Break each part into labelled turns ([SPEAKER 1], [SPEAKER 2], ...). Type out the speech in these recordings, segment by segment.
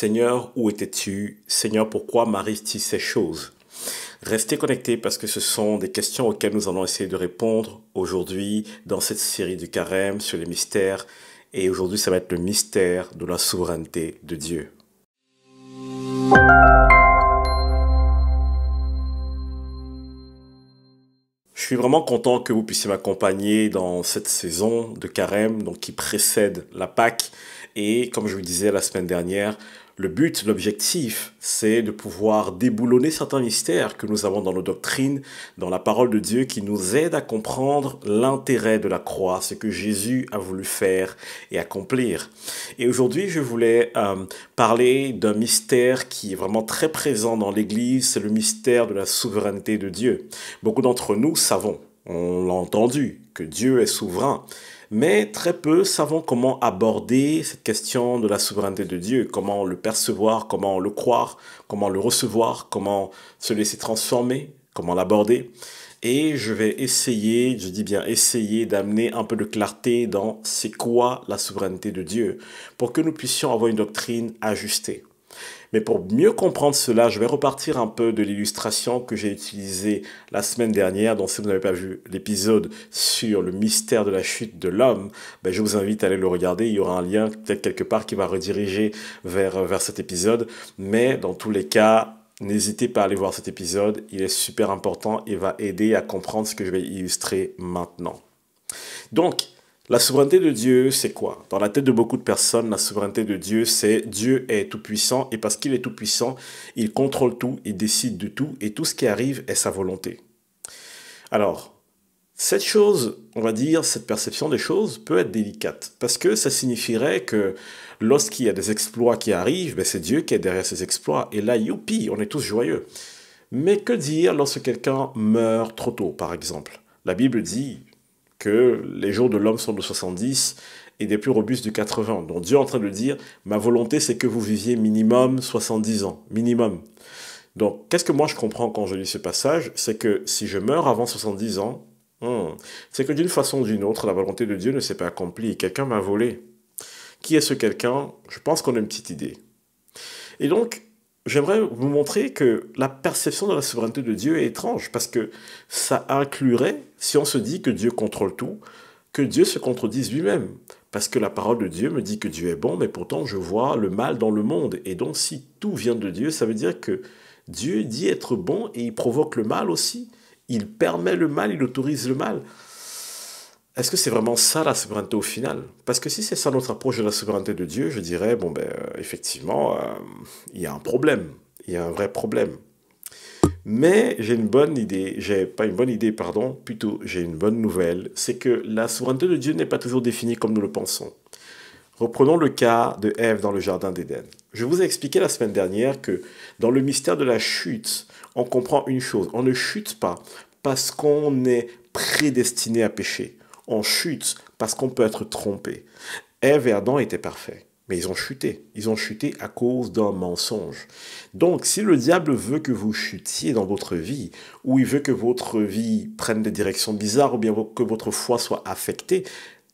[SPEAKER 1] Seigneur, où étais-tu? Seigneur, pourquoi m'arrivent-ils ces choses? Restez connectés parce que ce sont des questions auxquelles nous allons essayer de répondre aujourd'hui dans cette série du Carême sur les mystères. Et aujourd'hui, ça va être le mystère de la souveraineté de Dieu. Je suis vraiment content que vous puissiez m'accompagner dans cette saison de Carême, donc qui précède la Pâque. Et comme je vous disais la semaine dernière, le but, l'objectif, c'est de pouvoir déboulonner certains mystères que nous avons dans nos doctrines, dans la parole de Dieu, qui nous aide à comprendre l'intérêt de la croix, ce que Jésus a voulu faire et accomplir. Et aujourd'hui, je voulais parler d'un mystère qui est vraiment très présent dans l'Église, c'est le mystère de la souveraineté de Dieu. Beaucoup d'entre nous savons, on l'a entendu, que Dieu est souverain. Mais très peu savons comment aborder cette question de la souveraineté de Dieu, comment le percevoir, comment le croire, comment le recevoir, comment se laisser transformer, comment l'aborder. Et je vais essayer, je dis bien essayer, d'amener un peu de clarté dans c'est quoi la souveraineté de Dieu, pour que nous puissions avoir une doctrine ajustée. Mais pour mieux comprendre cela, je vais repartir un peu de l'illustration que j'ai utilisée la semaine dernière. Donc si vous n'avez pas vu l'épisode sur le mystère de la chute de l'homme, je vous invite à aller le regarder. Il y aura un lien peut-être quelque part qui va rediriger vers cet épisode. Mais dans tous les cas, n'hésitez pas à aller voir cet épisode. Il est super important et va aider à comprendre ce que je vais illustrer maintenant. Donc, la souveraineté de Dieu, c'est quoi? Dans la tête de beaucoup de personnes, la souveraineté de Dieu, c'est Dieu est tout-puissant et parce qu'il est tout-puissant, il contrôle tout, il décide de tout et tout ce qui arrive est sa volonté. Alors, cette chose, on va dire, cette perception des choses peut être délicate parce que ça signifierait que lorsqu'il y a des exploits qui arrivent, c'est Dieu qui est derrière ces exploits et là, youpi, on est tous joyeux. Mais que dire lorsque quelqu'un meurt trop tôt, par exemple? La Bible dit que les jours de l'homme sont de 70 et des plus robustes de 80. Donc Dieu est en train de dire, ma volonté c'est que vous viviez minimum 70 ans, minimum. Donc qu'est-ce que moi je comprends quand je lis ce passage? C'est que si je meurs avant 70 ans, c'est que d'une façon ou d'une autre, la volonté de Dieu ne s'est pas accomplie. Quelqu'un m'a volé. Qui est ce quelqu'un? Je pense qu'on a une petite idée. Et donc, j'aimerais vous montrer que la perception de la souveraineté de Dieu est étrange parce que ça inclurait, si on se dit que Dieu contrôle tout, que Dieu se contredise lui-même. Parce que la parole de Dieu me dit que Dieu est bon, mais pourtant je vois le mal dans le monde. Et donc si tout vient de Dieu, ça veut dire que Dieu dit être bon et il provoque le mal aussi. Il permet le mal, il autorise le mal. Est-ce que c'est vraiment ça la souveraineté au final? Parce que si c'est ça notre approche de la souveraineté de Dieu, je dirais, effectivement, il y a un problème. Il y a un vrai problème. Mais j'ai une bonne idée, plutôt j'ai une bonne nouvelle, c'est que la souveraineté de Dieu n'est pas toujours définie comme nous le pensons. Reprenons le cas de Ève dans le jardin d'Éden. Je vous ai expliqué la semaine dernière que dans le mystère de la chute, on comprend une chose, on ne chute pas parce qu'on est prédestiné à pécher. On chute parce qu'on peut être trompé. Ève et Adam étaient parfaits, mais ils ont chuté. Ils ont chuté à cause d'un mensonge. Donc, si le diable veut que vous chutiez dans votre vie, ou il veut que votre vie prenne des directions bizarres, ou bien que votre foi soit affectée,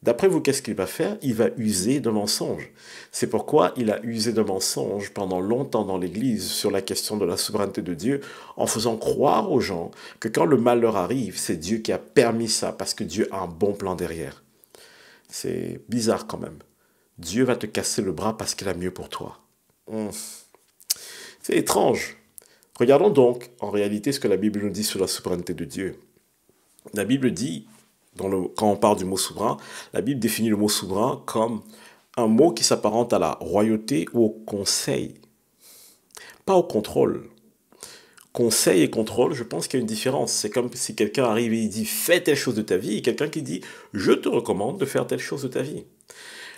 [SPEAKER 1] d'après vous, qu'est-ce qu'il va faire? Il va user de mensonges. C'est pourquoi il a usé de mensonges pendant longtemps dans l'Église sur la question de la souveraineté de Dieu, en faisant croire aux gens que quand le mal leur arrive, c'est Dieu qui a permis ça, parce que Dieu a un bon plan derrière. C'est bizarre quand même. Dieu va te casser le bras parce qu'il a mieux pour toi. C'est étrange. Regardons donc en réalité ce que la Bible nous dit sur la souveraineté de Dieu. La Bible dit, quand on parle du mot souverain, la Bible définit le mot souverain comme un mot qui s'apparente à la royauté ou au conseil, pas au contrôle. Conseil et contrôle, je pense qu'il y a une différence. C'est comme si quelqu'un arrive et il dit « fais telle chose de ta vie » et quelqu'un qui dit « je te recommande de faire telle chose de ta vie ».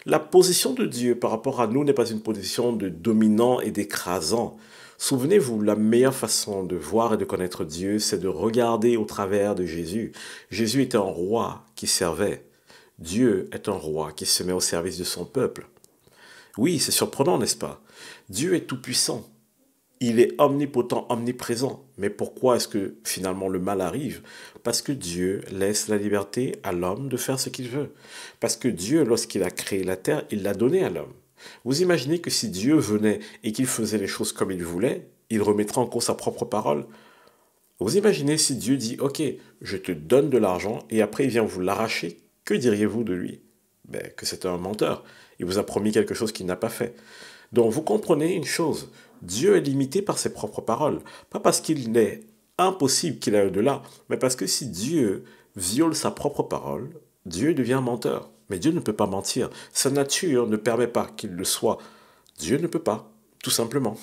[SPEAKER 1] La position de Dieu par rapport à nous n'est pas une position de dominant et d'écrasant. Souvenez-vous, la meilleure façon de voir et de connaître Dieu, c'est de regarder au travers de Jésus. Jésus était un roi qui servait. Dieu est un roi qui se met au service de son peuple. Oui, c'est surprenant, n'est-ce pas? Dieu est tout-puissant. Il est omnipotent, omniprésent. Mais pourquoi est-ce que finalement le mal arrive? Parce que Dieu laisse la liberté à l'homme de faire ce qu'il veut. Parce que Dieu, lorsqu'il a créé la terre, il l'a donnée à l'homme. Vous imaginez que si Dieu venait et qu'il faisait les choses comme il voulait, il remettrait en cause sa propre parole? Vous imaginez si Dieu dit, OK, je te donne de l'argent et après il vient vous l'arracher, que diriez-vous de lui? Ben, que c'est un menteur. Il vous a promis quelque chose qu'il n'a pas fait. Donc vous comprenez une chose, Dieu est limité par ses propres paroles. Pas parce qu'il est impossible qu'il aille au-delà, mais parce que si Dieu viole sa propre parole, Dieu devient menteur. Mais Dieu ne peut pas mentir. Sa nature ne permet pas qu'il le soit. Dieu ne peut pas, tout simplement.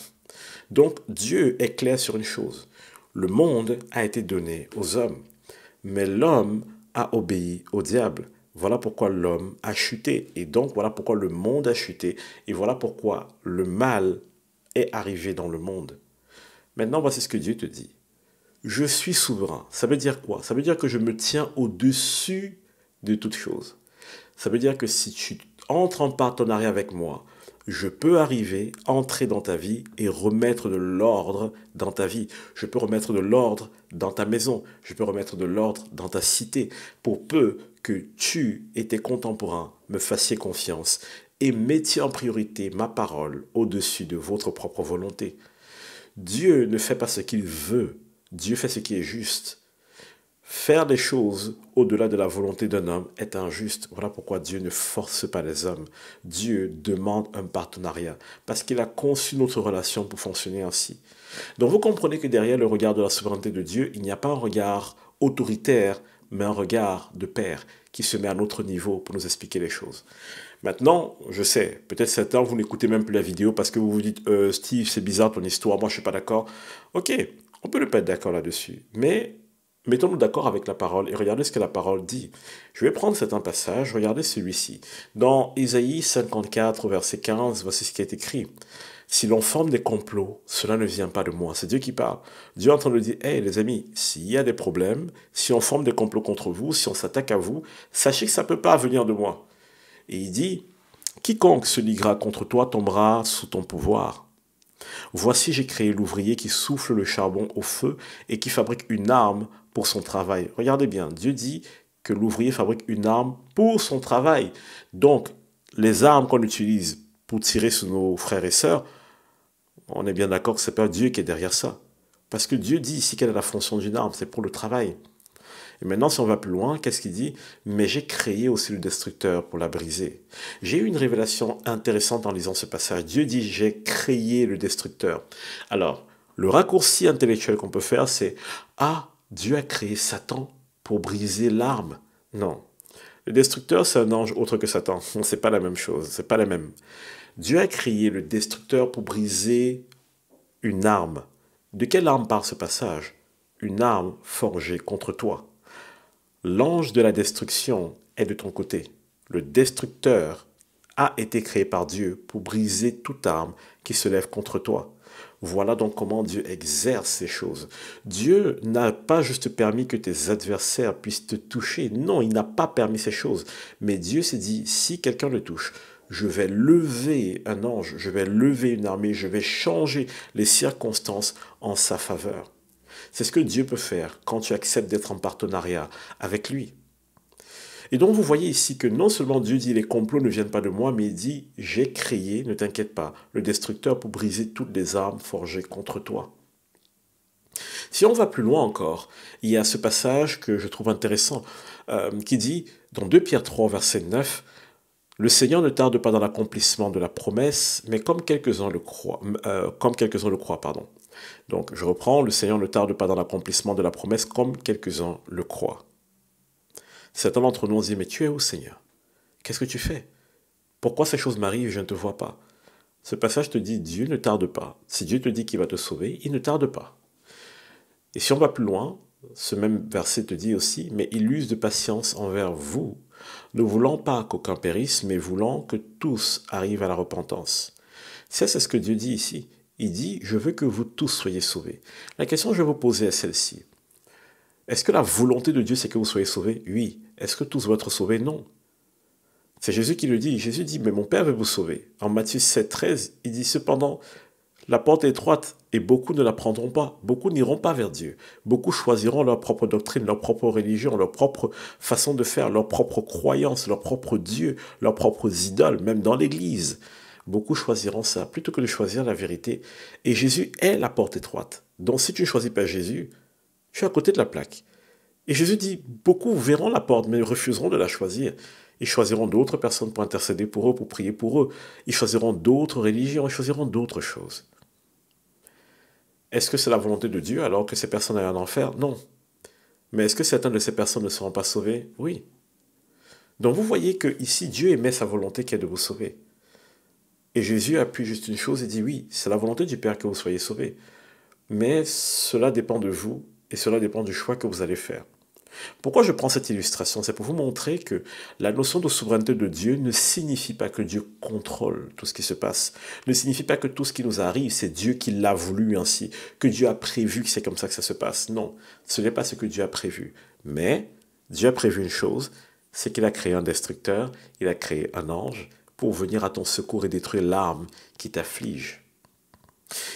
[SPEAKER 1] Donc Dieu est clair sur une chose. Le monde a été donné aux hommes, mais l'homme a obéi au diable. Voilà pourquoi l'homme a chuté. Et donc voilà pourquoi le monde a chuté. Et voilà pourquoi le mal est arrivé dans le monde. Maintenant, voici ce que Dieu te dit. Je suis souverain. Ça veut dire quoi? Ça veut dire que je me tiens au-dessus de toute chose. Ça veut dire que si tu entres en partenariat avec moi, je peux arriver, entrer dans ta vie et remettre de l'ordre dans ta vie. Je peux remettre de l'ordre dans ta maison. Je peux remettre de l'ordre dans ta cité. Pour peu que tu et tes contemporains me fassiez confiance et mettiez en priorité ma parole au-dessus de votre propre volonté. Dieu ne fait pas ce qu'il veut. Dieu fait ce qui est juste. Faire des choses au-delà de la volonté d'un homme est injuste. Voilà pourquoi Dieu ne force pas les hommes. Dieu demande un partenariat parce qu'il a conçu notre relation pour fonctionner ainsi. Donc vous comprenez que derrière le regard de la souveraineté de Dieu, il n'y a pas un regard autoritaire, mais un regard de père qui se met à notre niveau pour nous expliquer les choses. Maintenant, je sais, peut-être certains, vous n'écoutez même plus la vidéo parce que vous vous dites Steve, c'est bizarre ton histoire, moi je suis pas d'accord. Ok, on peut ne pas être d'accord là-dessus, mais mettons-nous d'accord avec la parole et regardez ce que la parole dit. Je vais prendre certains passages, regardez celui-ci. Dans Ésaïe 54, verset 15, voici ce qui est écrit. Si l'on forme des complots, cela ne vient pas de moi. C'est Dieu qui parle. Dieu est en train de dire, hey les amis, s'il y a des problèmes, si on forme des complots contre vous, si on s'attaque à vous, sachez que ça ne peut pas venir de moi. Et il dit, quiconque se liguera contre toi tombera sous ton pouvoir. Voici, j'ai créé l'ouvrier qui souffle le charbon au feu et qui fabrique une arme pour son travail. Regardez bien, Dieu dit que l'ouvrier fabrique une arme pour son travail. Donc, les armes qu'on utilise pour tirer sur nos frères et sœurs, on est bien d'accord que ce n'est pas Dieu qui est derrière ça. Parce que Dieu dit ici quelle est la fonction d'une arme, c'est pour le travail. Et maintenant, si on va plus loin, qu'est-ce qu'il dit? Mais j'ai créé aussi le destructeur pour la briser. J'ai eu une révélation intéressante en lisant ce passage. Dieu dit, j'ai créé le destructeur. Alors, le raccourci intellectuel qu'on peut faire, c'est, ah, Dieu a créé Satan pour briser l'arme. Non. Le destructeur, c'est un ange autre que Satan. C'est pas la même chose, c'est pas la même. Dieu a créé le destructeur pour briser une arme. De quelle arme parle ce passage? Une arme forgée contre toi. L'ange de la destruction est de ton côté. Le destructeur a été créé par Dieu pour briser toute arme qui se lève contre toi. Voilà donc comment Dieu exerce ces choses. Dieu n'a pas juste permis que tes adversaires puissent te toucher. Non, il n'a pas permis ces choses. Mais Dieu s'est dit, si quelqu'un le touche, je vais lever un ange, je vais lever une armée, je vais changer les circonstances en sa faveur. C'est ce que Dieu peut faire quand tu acceptes d'être en partenariat avec lui. Et donc vous voyez ici que non seulement Dieu dit les complots ne viennent pas de moi, mais il dit j'ai créé, ne t'inquiète pas, le destructeur pour briser toutes les armes forgées contre toi. Si on va plus loin encore, il y a ce passage que je trouve intéressant qui dit dans 2 Pierre 3 verset 9, le Seigneur ne tarde pas dans l'accomplissement de la promesse, mais comme quelques-uns le croient, pardon. Donc, je reprends, le Seigneur ne tarde pas dans l'accomplissement de la promesse, comme quelques-uns le croient. Certains d'entre nous ont dit, mais tu es où, Seigneur? Qu'est-ce que tu fais? Pourquoi ces choses m'arrivent et je ne te vois pas? Ce passage te dit, Dieu ne tarde pas. Si Dieu te dit qu'il va te sauver, il ne tarde pas. Et si on va plus loin, ce même verset te dit aussi, mais il use de patience envers vous, ne voulant pas qu'aucun périsse, mais voulant que tous arrivent à la repentance. Ça, c'est ce que Dieu dit ici. Il dit, je veux que vous tous soyez sauvés. La question que je vais vous poser est celle-ci. Est-ce que la volonté de Dieu, c'est que vous soyez sauvés? Oui. Est-ce que tous vont être sauvés? Non. C'est Jésus qui le dit. Jésus dit, mais mon Père veut vous sauver. En Matthieu 7, 13, il dit, cependant, la porte est étroite et beaucoup ne la prendront pas. Beaucoup n'iront pas vers Dieu. Beaucoup choisiront leur propre doctrine, leur propre religion, leur propre façon de faire, leur propre croyance, leur propre Dieu, leurs propres idoles, même dans l'Église. Beaucoup choisiront ça plutôt que de choisir la vérité. Et Jésus est la porte étroite. Donc si tu ne choisis pas Jésus, tu es à côté de la plaque. Et Jésus dit, beaucoup verront la porte, mais refuseront de la choisir. Ils choisiront d'autres personnes pour intercéder pour eux, pour prier pour eux. Ils choisiront d'autres religions, ils choisiront d'autres choses. Est-ce que c'est la volonté de Dieu alors que ces personnes aillent en enfer? Non. Mais est-ce que certaines de ces personnes ne seront pas sauvées? Oui. Donc vous voyez que ici Dieu émet sa volonté qui est de vous sauver. Et Jésus appuie juste une chose et dit oui, c'est la volonté du Père que vous soyez sauvés. Mais cela dépend de vous et cela dépend du choix que vous allez faire. Pourquoi je prends cette illustration? C'est pour vous montrer que la notion de souveraineté de Dieu ne signifie pas que Dieu contrôle tout ce qui se passe. Ne signifie pas que tout ce qui nous arrive, c'est Dieu qui l'a voulu ainsi, que Dieu a prévu que c'est comme ça que ça se passe. Non, ce n'est pas ce que Dieu a prévu. Mais Dieu a prévu une chose, c'est qu'il a créé un destructeur, il a créé un ange pour venir à ton secours et détruire l'arme qui t'afflige.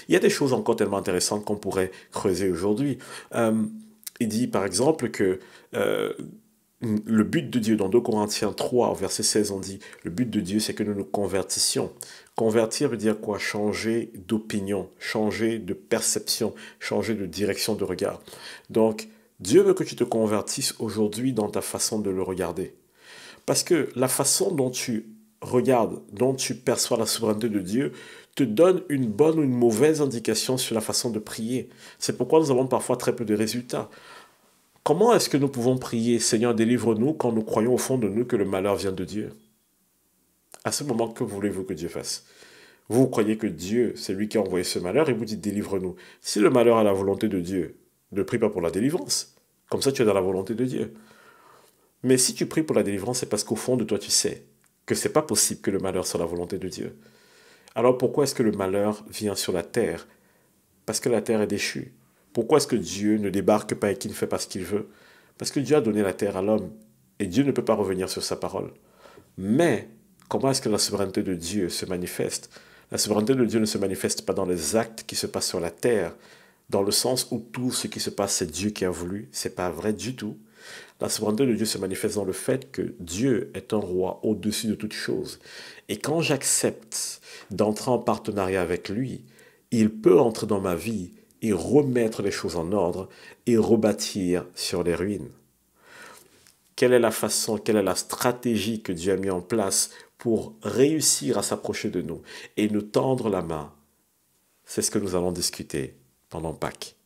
[SPEAKER 1] Il y a des choses encore tellement intéressantes qu'on pourrait creuser aujourd'hui. Il dit par exemple que le but de Dieu, dans 2 Corinthiens 3, verset 16, on dit, le but de Dieu, c'est que nous nous convertissions. Convertir veut dire quoi? Changer d'opinion, changer de perception, changer de direction de regard. Donc, Dieu veut que tu te convertisses aujourd'hui dans ta façon de le regarder. Parce que la façon dont tu regardes, dont tu perçois la souveraineté de Dieu, te donne une bonne ou une mauvaise indication sur la façon de prier. C'est pourquoi nous avons parfois très peu de résultats. Comment est-ce que nous pouvons prier, Seigneur, délivre-nous, quand nous croyons au fond de nous que le malheur vient de Dieu? À ce moment, que voulez-vous que Dieu fasse? Vous croyez que Dieu, c'est lui qui a envoyé ce malheur et vous dites délivre-nous. Si le malheur a la volonté de Dieu, ne prie pas pour la délivrance. Comme ça, tu es dans la volonté de Dieu. Mais si tu pries pour la délivrance, c'est parce qu'au fond de toi, tu sais que c'est pas possible que le malheur soit la volonté de Dieu. Alors pourquoi est-ce que le malheur vient sur la terre? Parce que la terre est déchue. Pourquoi est-ce que Dieu ne débarque pas et qu'il ne fait pas ce qu'il veut? Parce que Dieu a donné la terre à l'homme et Dieu ne peut pas revenir sur sa parole. Mais comment est-ce que la souveraineté de Dieu se manifeste? La souveraineté de Dieu ne se manifeste pas dans les actes qui se passent sur la terre, dans le sens où tout ce qui se passe, c'est Dieu qui a voulu. C'est pas vrai du tout. La souveraineté de Dieu se manifeste dans le fait que Dieu est un roi au-dessus de toutes choses. Et quand j'accepte d'entrer en partenariat avec lui, il peut entrer dans ma vie et remettre les choses en ordre et rebâtir sur les ruines. Quelle est la façon, quelle est la stratégie que Dieu a mis en place pour réussir à s'approcher de nous et nous tendre la main? C'est ce que nous allons discuter pendant Pâques.